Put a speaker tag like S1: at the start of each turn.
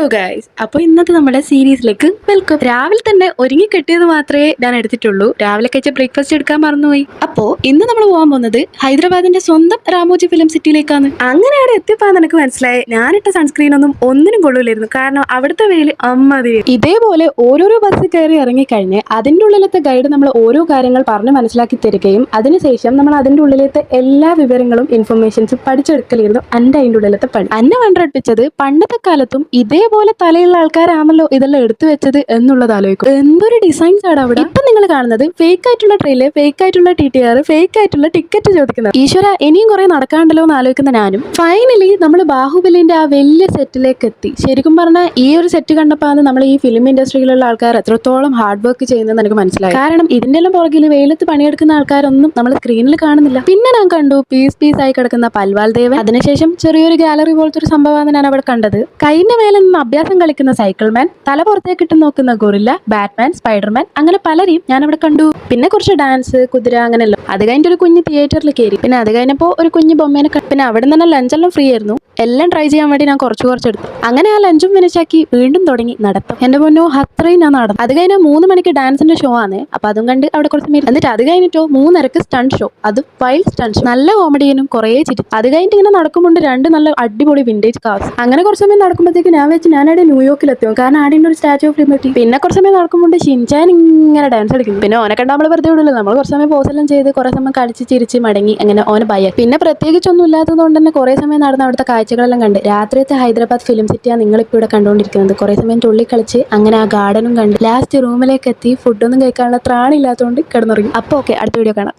S1: Hello guys, അപ്പോൾ ഇന്നത്തെ നമ്മുടെ സീരീസിലേക്ക് വെൽക്കം. രാവിലെ തന്നെ ഒരുങ്ങി കെട്ടിയത് മാത്രമേ ഞാൻ എടുത്തിട്ടുള്ളൂ. രാവിലെ കഴിച്ച ബ്രേക്ക്ഫാസ്റ്റ് എടുക്കാൻ മറന്നുപോയി. അപ്പോൾ ഇന്ന് നമ്മൾ പോകാൻ പോകുന്നത് ഹൈദരാബാദിന്റെ സ്വന്തം രാമോജി ഫിലിം സിറ്റിയിലേക്കാണ്. അങ്ങനെ അവിടെ എത്തിയപ്പോൾ എനിക്ക് മനസ്സിലായി ഞാനിട്ട സൺസ്ക്രീൻ ഒന്നിനും കൊള്ളൂലായിരുന്നു. കാരണം അവിടുത്തെ വെയിൽ അമ്മതി. ഇതേപോലെ ഓരോരോ ബസ് കയറി ഇറങ്ങിക്കഴിഞ്ഞ് അതിൻ്റെ ഉള്ളിലത്തെ ഗൈഡ് നമ്മൾ ഓരോ കാര്യങ്ങൾ പറഞ്ഞ് മനസ്സിലാക്കി തരികയും അതിനുശേഷം നമ്മൾ അതിൻ്റെ ഉള്ളിലത്തെ എല്ലാ വിവരങ്ങളും ഇൻഫർമേഷൻസും പഠിച്ചെടുക്കലായിരുന്നു അതിൻ്റെ ഉള്ളിലത്തെ പണി. അന്നെ കണ്ടടിപ്പിച്ചത് പണ്ടത്തെ കാലത്തും ഇതേപോലെ തലയുള്ള ആൾക്കാരാണല്ലോ ഇതെല്ലാം എടുത്തു വെച്ചത് എന്നുള്ളത് ആലോചിക്കും. എന്തൊരു ഡിസൈൻസ് ആണ് അവിടെ. ഇപ്പൊ നിങ്ങൾ കാണുന്നത് ഫേക്ക് ആയിട്ടുള്ള ട്രെയില്, ഫേക്ക് ആയിട്ടുള്ള TTR, ഫേക്ക് ആയിട്ടുള്ള ടിക്കറ്റ് ചോദിക്കുന്നത്. ഈശ്വര, ഇനിയും കുറെ നടക്കാണ്ടല്ലോ എന്ന് ആലോചിക്കുന്ന ഞാനും. ഫൈനലി നമ്മൾ ബാഹുബലിന്റെ ആ വലിയ സെറ്റിലേക്ക് എത്തി. ശരിക്കും പറഞ്ഞാൽ ഈ ഒരു സെറ്റ് കണ്ടപ്പോൾ നമ്മൾ ഈ ഫിലിം ഇൻഡസ്ട്രിയിലുള്ള ആൾക്കാർ എത്രത്തോളം ഹാർഡ് വർക്ക് ചെയ്യുന്നതെന്ന് എനിക്ക് മനസ്സിലായി. കാരണം ഇതിന്റെ എല്ലാം പുറകിൽ വെയിലത്ത് പണിയെടുക്കുന്ന ആൾക്കാരൊന്നും നമ്മൾ സ്ക്രീനിൽ കാണുന്നില്ല. പിന്നെ ഞാൻ കണ്ടു പീസ് ആയി കിടക്കുന്ന പൽവാൽ ദേവൻ. അതിനുശേഷം ചെറിയൊരു ഗാലറി പോലത്തെ ഒരു സംഭവമാണ് ഞാൻ അവിടെ കണ്ടത്. കൈന്റെ മേലെ നിന്ന് അഭ്യാസം കളിക്കുന്ന സൈക്കിൾമാൻ, തല പുറത്തേക്ക് ഇട്ട് നോക്കുന്ന ഗൊറില്ല, ബാറ്റ്മാൻ, സ്പൈഡർമാൻ, അങ്ങനെ പലരെയും ഞാൻ അവിടെ കണ്ടു. പിന്നെ കുറച്ച് ഡാൻസ്, കുതിര, അങ്ങനെയല്ലോ. അത് കഴിഞ്ഞിട്ട് ഒരു കുഞ്ഞ് തിയേറ്ററിൽ കയറി. പിന്നെ അത് കഴിഞ്ഞപ്പോൾ ഒരു കുഞ്ഞ് ബൊമ്മേനെ. പിന്നെ അവിടെ തന്നെ ലഞ്ചെല്ലാം ഫ്രീ ആയിരുന്നു. എല്ലാം ട്രൈ ചെയ്യാൻ വേണ്ടി ഞാൻ കുറച്ച് എടുത്തു. അങ്ങനെ ആ ലഞ്ചും ഫിനിഷാക്കി വീണ്ടും തുടങ്ങി നടത്തും. എന്റെ പൊന്നോ, അത്രയും ഞാൻ നടന്നു. അത് കഴിഞ്ഞാൽ 3 മണിക്ക് ഡാൻസിന്റെ ഷോ ആണ്. അപ്പൊ അതും കണ്ട് അവിടെ കുറച്ച് മീൻ. എന്നിട്ട് അത് കഴിഞ്ഞിട്ടോ 3:30 സ്റ്റണ്ട് ഷോ. അത് വൈൽഡ് സ്റ്റണ്ട് ഷോ. നല്ല കോമഡിയനും കുറേ ചിരി. അത് കഴിഞ്ഞിട്ട് ഇങ്ങനെ നടക്കുമ്പോൾ 2 നല്ല അടിപൊളി വിന്റേജ് കാർസ്. അങ്ങനെ കുറച്ച് സമയം നടക്കുമ്പോഴത്തേക്ക് ഞാൻ വെച്ച് ഞാനവിടെ ന്യൂയോർക്കിലെത്തും. കാരണം ആടെ ഒരു സ്റ്റാച്യു ഓഫ് ലിബർട്ടി. പിന്നെ കുറച്ച് സമയം നടക്കുമ്പോൾ ഷിൻചാൻ ഇങ്ങനെ ഡാൻസ് കളിക്കുന്നു. പിന്നെ ഓനെ കണ്ടാൽ നമ്മൾ വെറുതെ വിടില്ല. നമ്മൾ കുറച്ച് സമയം പോസെല്ലാം ചെയ്ത് കുറേ സമയം കളിച്ച് ചിരിച്ച് മടങ്ങി. അങ്ങനെ ഓനെ ഭയ. പിന്നെ പ്രത്യേകിച്ചൊന്നും ഇല്ലാത്തതുകൊണ്ട് തന്നെ കുറേ സമയം നടന്ന് അവിടുത്തെ കാഴ്ചകളെല്ലാം കണ്ട്. രാത്രിയത്തെ ഹൈദരാബാദ് ഫിലിം സിറ്റിയാണ് നിങ്ങളിപ്പോൾ ഇവിടെ കണ്ടുകൊണ്ടിരിക്കുന്നത്. കുറേ സമയം തുള്ളി കളിച്ച് അങ്ങനെ ആ ഗാർഡനും കണ്ട് ലാസ്റ്റ് റൂമിലേക്ക് എത്തി. ഫുഡൊന്നും കഴിക്കാനുള്ള ത്രാണില്ലാത്തതുകൊണ്ട് കിടന്നുറങ്ങി. അപ്പോൾ ഓക്കെ, അടുത്ത വീഡിയോ കാണാം.